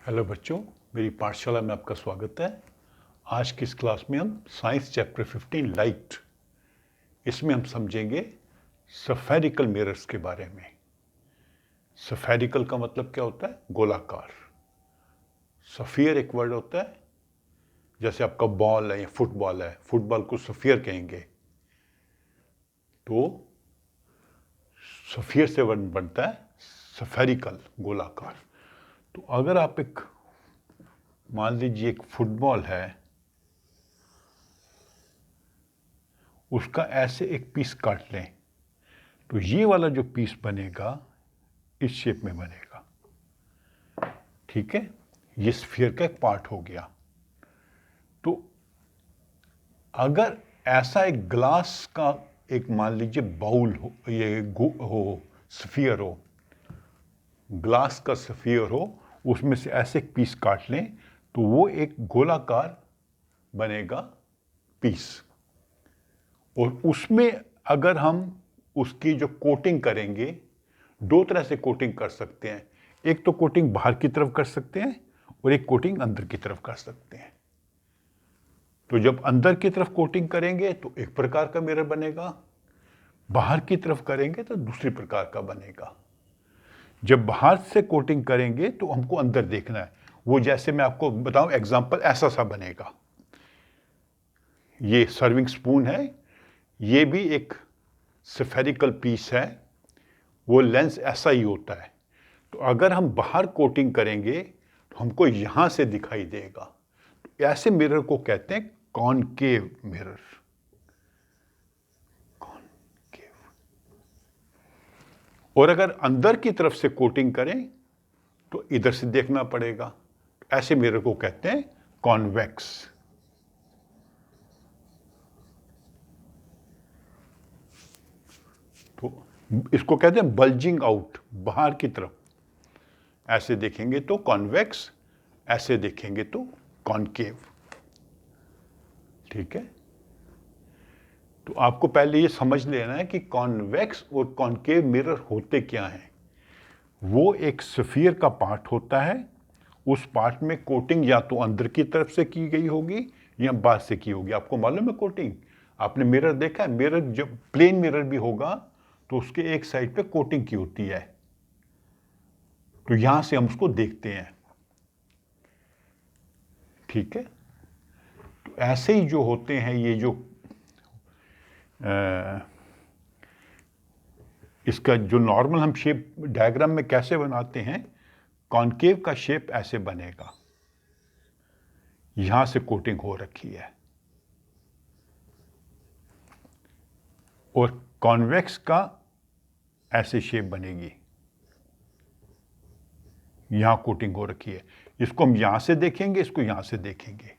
Hello बच्चों, मेरी पाठशाला में आपका स्वागत है। आज की इस क्लास में हम साइंस चैप्टर 15 लाइट, इसमें हम समझेंगे स्फेरिकल मिरर्स के बारे में। स्फेरिकल का मतलब क्या होता है? गोलाकार। सफियर एक वर्ड होता है, जैसे आपका बॉल है या फुटबॉल है, फुटबॉल को सफियर कहेंगे। तो सफियर से वर्ड बनता है स्फेरिकल, गोलाकार। तो अगर आप मान लीजिए एक फुटबॉल है, उसका ऐसे एक पीस काट लें, तो ये वाला जो पीस बनेगा इस शेप में बनेगा। ठीक है, ये स्फीयर का एक पार्ट हो गया। तो अगर ऐसा एक ग्लास का एक मान लीजिए बाउल हो, ये हो स्फीयर हो, ग्लास का स्फीयर हो, उसमें से ऐसे एक पीस काट लें तो वो एक गोलाकार बनेगा पीस। और उसमें अगर हम उसकी जो कोटिंग करेंगे, दो तरह से कोटिंग कर सकते हैं। एक तो कोटिंग बाहर की तरफ कर सकते हैं और एक कोटिंग अंदर की तरफ कर सकते हैं। तो जब अंदर की तरफ कोटिंग करेंगे तो एक प्रकार का मिरर बनेगा, बाहर की तरफ करेंगे तो दूसरी प्रकार का बनेगा। जब बाहर से कोटिंग करेंगे तो हमको अंदर देखना है। वो जैसे मैं आपको बताऊं एग्जांपल, ऐसा सा बनेगा। ये सर्विंग स्पून है, ये भी एक स्फेरिकल पीस है, वो लेंस ऐसा ही होता है। तो अगर हम बाहर कोटिंग करेंगे तो हमको यहां से दिखाई देगा। तो ऐसे मिरर को कहते हैं कॉनकेव मिरर। कॉनकेव। और अगर अंदर की तरफ से कोटिंग करें तो इधर से देखना पड़ेगा। ऐसे मिरर को कहते हैं कॉन्वेक्स। तो इसको कहते हैं बल्जिंग आउट, बाहर की तरफ। ऐसे देखेंगे तो कॉन्वेक्स, ऐसे देखेंगे तो कॉनकेव। ठीक है, तो आपको पहले ये समझ लेना है कि कॉन्वेक्स और कॉनकेव मिरर होते क्या हैं। वो एक स्फीयर का पार्ट होता है, उस पार्ट में कोटिंग या तो अंदर की तरफ से की गई होगी या बाहर से की होगी। आपको मालूम है कोटिंग? आपने मिरर देखा है? मिरर जब प्लेन मिरर भी होगा तो उसके एक साइड पे कोटिंग की होती है, तो यहां से हम उसको देखते हैं। ठीक है, तो ऐसे ही जो होते हैं ये जो इसका जो नॉर्मल हम शेप डायग्राम में कैसे बनाते हैं, कॉनकेव का शेप ऐसे बनेगा, यहां से कोटिंग हो रखी है। और कॉन्वेक्स का ऐसे शेप बनेगी, यहां कोटिंग हो रखी है। इसको हम यहां से देखेंगे, इसको यहां से देखेंगे।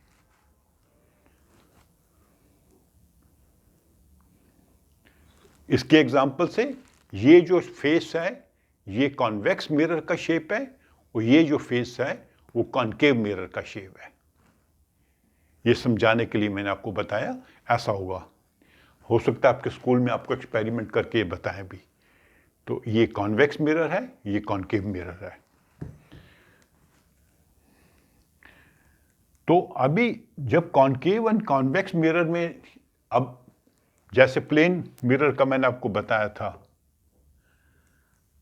इसके एग्जाम्पल से ये जो फेस है ये कॉन्वेक्स मिरर का शेप है, और ये जो फेस है वो कॉनकेव मिरर का शेप है। ये समझाने के लिए मैंने आपको बताया ऐसा होगा। हो सकता है आपके स्कूल में आपको एक्सपेरिमेंट करके बताएं भी। तो ये कॉन्वेक्स मिरर है, ये कॉनकेव मिरर है। तो अभी जब कॉनकेव एंड कॉन्वेक्स मिरर में, अब जैसे प्लेन मिरर का मैंने आपको बताया था,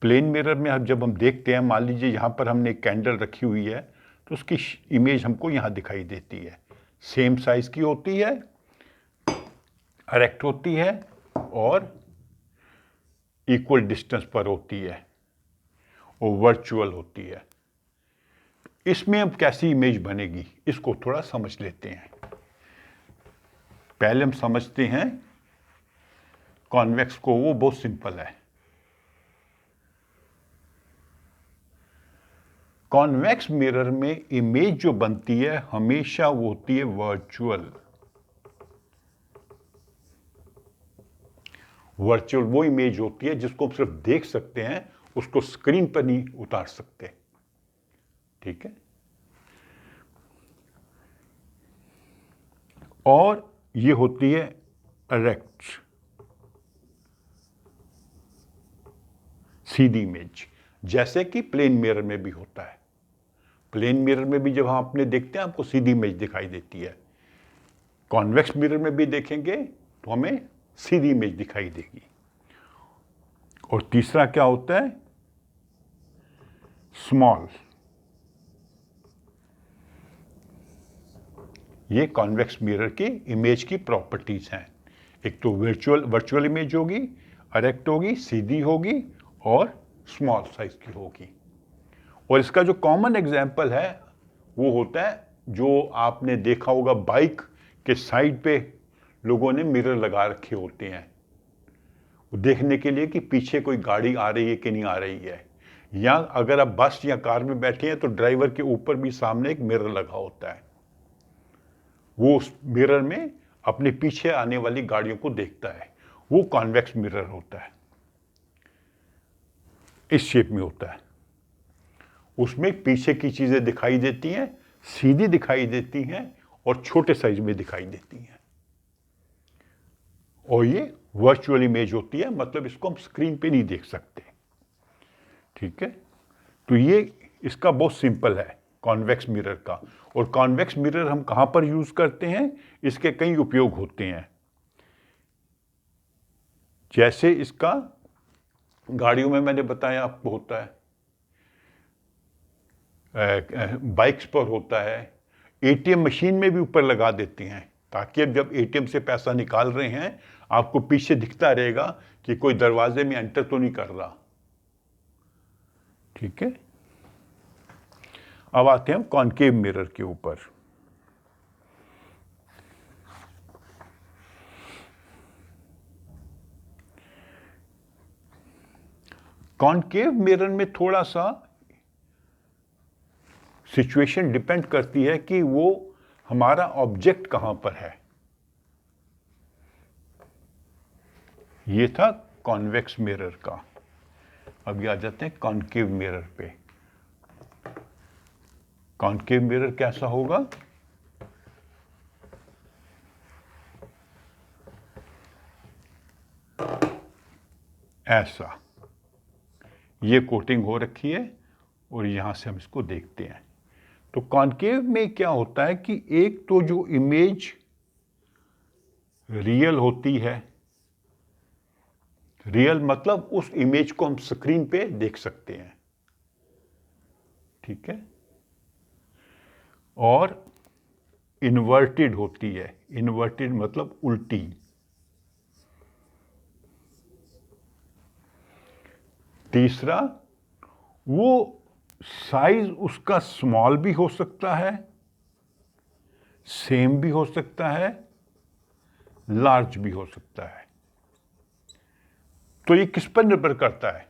प्लेन मिरर में अब जब हम देखते हैं, मान लीजिए यहां पर हमने एक कैंडल रखी हुई है, तो उसकी इमेज हमको यहां दिखाई देती है। सेम साइज की होती है, इरेक्ट होती है और इक्वल डिस्टेंस पर होती है और वर्चुअल होती है। इसमें अब कैसी इमेज बनेगी इसको थोड़ा समझ लेते हैं। पहले हम समझते हैं कॉन्वेक्स को, वो बहुत सिंपल है। कॉन्वेक्स मिरर में इमेज जो बनती है हमेशा वो होती है वर्चुअल। वर्चुअल वो इमेज होती है जिसको हम सिर्फ देख सकते हैं, उसको स्क्रीन पर नहीं उतार सकते। ठीक है, और ये होती है इरेक्ट, सीधी इमेज, जैसे कि प्लेन मिरर में भी होता है। प्लेन मिरर में भी जब हम अपने देखते हैं आपको सीधी इमेज दिखाई देती है, कॉन्वेक्स मिरर में भी देखेंगे तो हमें सीधी इमेज दिखाई देगी। और तीसरा क्या होता है, स्मॉल। ये कॉन्वेक्स मिरर की इमेज की प्रॉपर्टीज हैं। एक तो वर्चुअल इमेज होगी, इरेक्ट होगी, सीधी होगी और स्मॉल साइज की होगी। और इसका जो कॉमन एग्जाम्पल है वो होता है जो आपने देखा होगा, बाइक के साइड पे लोगों ने मिरर लगा रखे होते हैं देखने के लिए कि पीछे कोई गाड़ी आ रही है कि नहीं आ रही है, या अगर आप बस या कार में बैठे हैं तो ड्राइवर के ऊपर भी सामने एक मिरर लगा होता है। वो उस मिरर में अपने पीछे आने वाली गाड़ियों को देखता है, वो कॉन्वेक्स मिरर होता है। इस शेप में होता है, उसमें पीछे की चीजें दिखाई देती हैं, सीधी दिखाई देती हैं और छोटे साइज में दिखाई देती हैं। और ये वर्चुअल इमेज होती है, मतलब इसको हम स्क्रीन पे नहीं देख सकते। ठीक है, तो ये इसका बहुत सिंपल है कॉन्वेक्स मिरर का। और कॉन्वेक्स मिरर हम कहां पर यूज करते हैं, इसके कई उपयोग होते हैं। जैसे इसका गाड़ियों में मैंने बताया आपको होता है, बाइक्स पर होता है, एटीएम मशीन में भी ऊपर लगा देते हैं ताकि अब जब एटीएम से पैसा निकाल रहे हैं आपको पीछे दिखता रहेगा कि कोई दरवाजे में एंटर तो नहीं कर रहा। ठीक है, अब आते हैं हम कॉनकेव मिरर के ऊपर। कॉनकेव मिरर में थोड़ा सा सिचुएशन डिपेंड करती है कि वो हमारा ऑब्जेक्ट कहां पर है। ये था कॉन्वेक्स मिरर का। अभी आ जाते हैं कॉनकेव मिरर पे। कॉनकेव मिरर कैसा होगा, ऐसा। ये कोटिंग हो रखी है और यहां से हम इसको देखते हैं। तो कॉनकेव में क्या होता है कि एक तो जो इमेज रियल होती है, रियल मतलब उस इमेज को हम स्क्रीन पे देख सकते हैं। ठीक है, और इन्वर्टेड होती है। इन्वर्टेड मतलब उल्टी। तीसरा, वो साइज उसका स्मॉल भी हो सकता है, सेम भी हो सकता है, लार्ज भी हो सकता है। तो ये किस पर निर्भर करता है,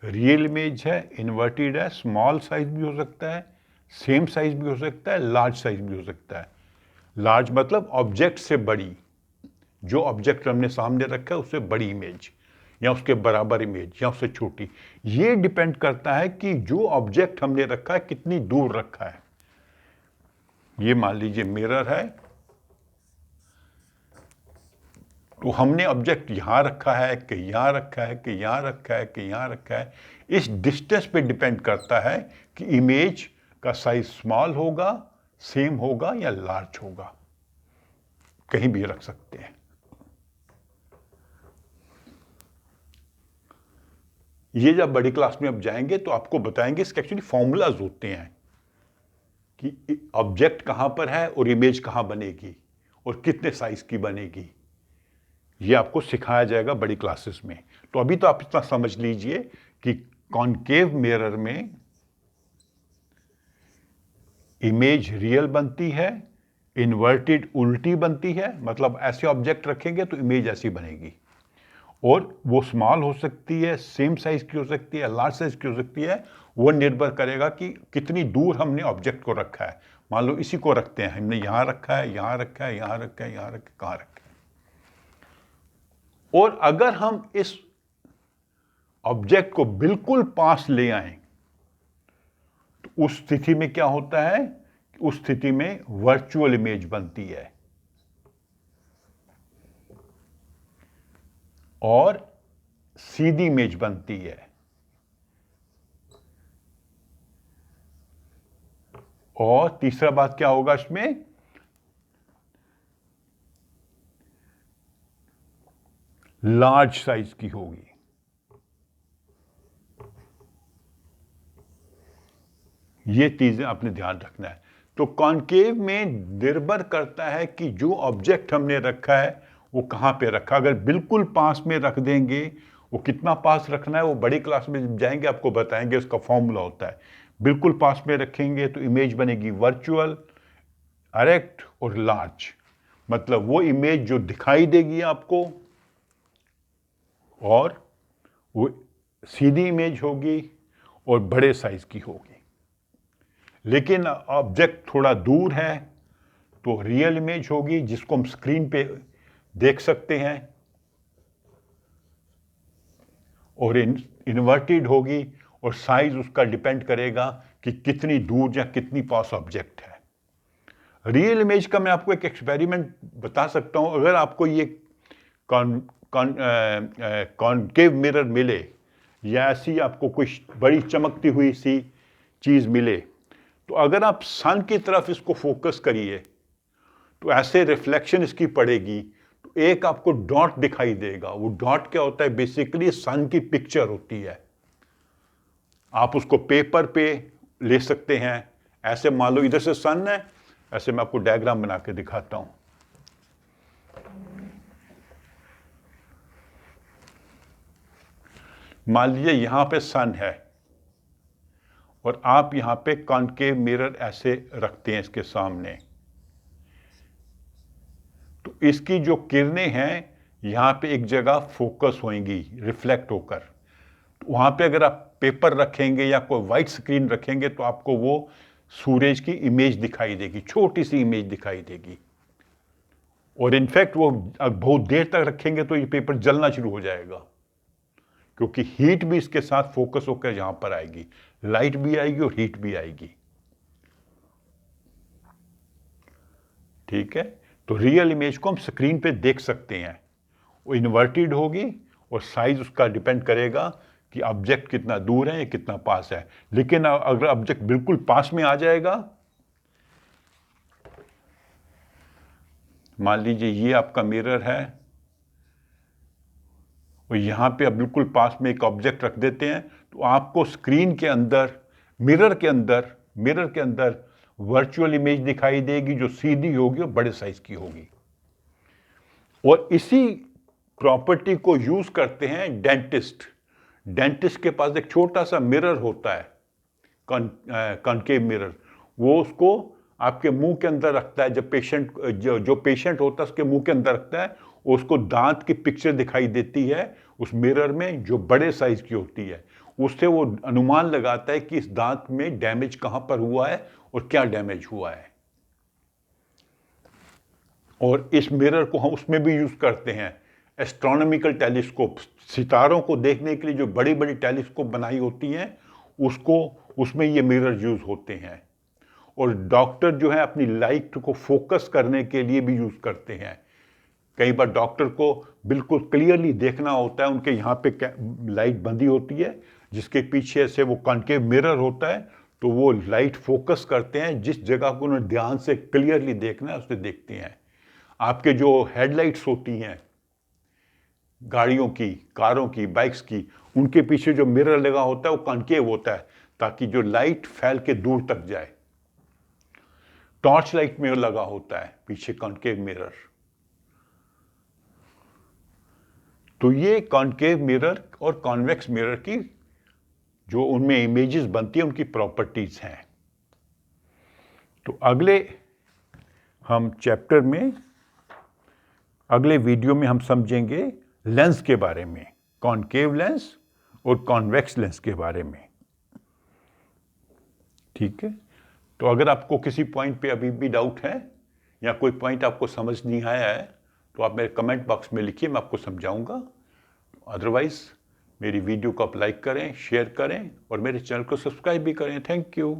रियल इमेज है, इन्वर्टेड है, स्मॉल साइज भी हो सकता है, सेम साइज भी हो सकता है, लार्ज साइज भी हो सकता है। लार्ज मतलब ऑब्जेक्ट से बड़ी, जो ऑब्जेक्ट हमने सामने रखा है उससे बड़ी इमेज, या उसके बराबर इमेज, या उससे छोटी। ये डिपेंड करता है कि जो ऑब्जेक्ट हमने रखा है कितनी दूर रखा है। ये मान लीजिए मिरर है, तो हमने ऑब्जेक्ट यहां रखा है कि यहां रखा है कि यहां रखा है कि यहां रखा है। इस डिस्टेंस पे डिपेंड करता है कि इमेज का साइज स्मॉल होगा, सेम होगा या लार्ज होगा। कहीं भी रख सकते हैं। ये जब बड़ी क्लास में अब जाएंगे तो आपको बताएंगे इसके एक्चुअली फॉर्मूलाज होते हैं कि ऑब्जेक्ट कहां पर है और इमेज कहां बनेगी और कितने साइज की बनेगी। ये आपको सिखाया जाएगा बड़ी क्लासेस में। तो अभी तो आप इतना समझ लीजिए कि कॉनकेव मिरर में इमेज रियल बनती है, इन्वर्टेड उल्टी बनती है, मतलब ऐसे ऑब्जेक्ट रखेंगे तो इमेज ऐसी बनेगी। और वो स्मॉल हो सकती है, सेम साइज की हो सकती है, लार्ज साइज की हो सकती है। वो निर्भर करेगा कि कितनी दूर हमने ऑब्जेक्ट को रखा है। मान लो इसी को रखते हैं, हमने यहां रखा है, यहां रखा है, यहां रखा है, यहां रखा है, कहां रखा है। और अगर हम इस ऑब्जेक्ट को बिल्कुल पास ले आए तो उस स्थिति में क्या होता है, उस स्थिति में वर्चुअल इमेज बनती है और सीधी इमेज बनती है। और तीसरा बात क्या होगा इसमें, लार्ज साइज की होगी। ये चीजें आपने ध्यान रखना है। तो कॉनकेव में निर्भर करता है कि जो ऑब्जेक्ट हमने रखा है वो कहां पे रखा। अगर बिल्कुल पास में रख देंगे, वो कितना पास रखना है वो बड़ी क्लास में जब जाएंगे आपको बताएंगे, उसका फॉर्मूला होता है। बिल्कुल पास में रखेंगे तो इमेज बनेगी वर्चुअल, इरेक्ट और लार्ज। मतलब वो इमेज जो दिखाई देगी आपको, और वो सीधी इमेज होगी और बड़े साइज की होगी। लेकिन ऑब्जेक्ट थोड़ा दूर है तो रियल इमेज होगी, जिसको हम स्क्रीन पे देख सकते हैं, और इन्वर्टेड होगी, और साइज उसका डिपेंड करेगा कि कितनी दूर या कितनी पास ऑब्जेक्ट है। रियल इमेज का मैं आपको एक एक्सपेरिमेंट बता सकता हूं। अगर आपको ये कॉनकेव मिरर मिले, या ऐसी आपको कोई बड़ी चमकती हुई सी चीज मिले, तो अगर आप सन की तरफ इसको फोकस करिए तो ऐसे रिफ्लेक्शन इसकी पड़ेगी, तो एक आपको डॉट दिखाई देगा। वो डॉट क्या होता है, बेसिकली सन की पिक्चर होती है। आप उसको पेपर पे ले सकते हैं। ऐसे मान लो इधर से सन है, ऐसे मैं आपको डायग्राम बना के दिखाता हूं। मान लीजिए यहां पे सन है और आप यहां पे कॉनकेव मिरर ऐसे रखते हैं इसके सामने, तो इसकी जो किरणें हैं यहां पे एक जगह फोकस होंगी रिफ्लेक्ट होकर। तो वहां पे अगर आप पेपर रखेंगे या कोई वाइट स्क्रीन रखेंगे तो आपको वो सूरज की इमेज दिखाई देगी, छोटी सी इमेज दिखाई देगी। और इनफैक्ट वो बहुत देर तक रखेंगे तो ये पेपर जलना शुरू हो जाएगा, क्योंकि हीट भी इसके साथ फोकस होकर यहां पर आएगी, लाइट भी आएगी और हीट भी आएगी। ठीक है, तो रियल इमेज को हम स्क्रीन पे देख सकते हैं। वो इन्वर्टेड होगी और साइज उसका डिपेंड करेगा कि ऑब्जेक्ट कितना दूर है या कितना पास है। लेकिन अगर ऑब्जेक्ट बिल्कुल पास में आ जाएगा, मान लीजिए ये आपका मिरर है और यहां पे आप बिल्कुल पास में एक ऑब्जेक्ट रख देते हैं, तो आपको स्क्रीन के अंदर, मिरर के अंदर वर्चुअल इमेज दिखाई देगी जो सीधी होगी और बड़े साइज की होगी। और इसी प्रॉपर्टी को यूज करते हैं डेंटिस्ट के पास एक छोटा सा मिरर होता है, कॉनकेव मिरर। वो उसको आपके मुंह के अंदर रखता है। जब जो पेशेंट होता है उसके मुंह के अंदर रखता है, उसको दांत की पिक्चर दिखाई देती है उस मिरर में जो बड़े साइज की होती है। उससे वो अनुमान लगाता है कि इस दांत में डैमेज कहां पर हुआ है और क्या डैमेज हुआ है। और इस मिरर को हम उसमें भी यूज करते हैं, एस्ट्रोनॉमिकल टेलीस्कोप, सितारों को देखने के लिए जो बड़ी बड़ी टेलीस्कोप बनाई होती हैं, उसमें ये मिरर यूज होते हैं। और डॉक्टर जो है अपनी लाइट को फोकस करने के लिए भी यूज करते हैं। कई बार डॉक्टर को बिल्कुल क्लियरली देखना होता है, उनके यहाँ पे लाइट बंदी होती है जिसके पीछे से वो कॉनकेव मिरर होता है, तो वो लाइट फोकस करते हैं, जिस जगह को उन्हें ध्यान से क्लियरली देखना है उसे देखते हैं। आपके जो हेडलाइट्स होती हैं गाड़ियों की, कारों की, बाइक्स की, उनके पीछे जो मिरर लगा होता है वो कॉनकेव होता है, ताकि जो लाइट फैल के दूर तक जाए। टॉर्च लाइट में लगा होता है पीछे कॉनकेव मिरर। तो ये कॉनकेव मिरर और कॉन्वेक्स मिरर की जो उनमें इमेजेस बनती है उनकी प्रॉपर्टीज हैं। तो हम चैप्टर में, अगले वीडियो में हम समझेंगे लेंस के बारे में, कॉनकेव लेंस और कॉन्वेक्स लेंस के बारे में। ठीक है, तो अगर आपको किसी पॉइंट पे अभी भी डाउट है या कोई पॉइंट आपको समझ नहीं आया है तो आप मेरे कमेंट बॉक्स में लिखिए, मैं आपको समझाऊंगा। अदरवाइज मेरी वीडियो को आप लाइक करें, शेयर करें और मेरे चैनल को सब्सक्राइब भी करें। Thank you.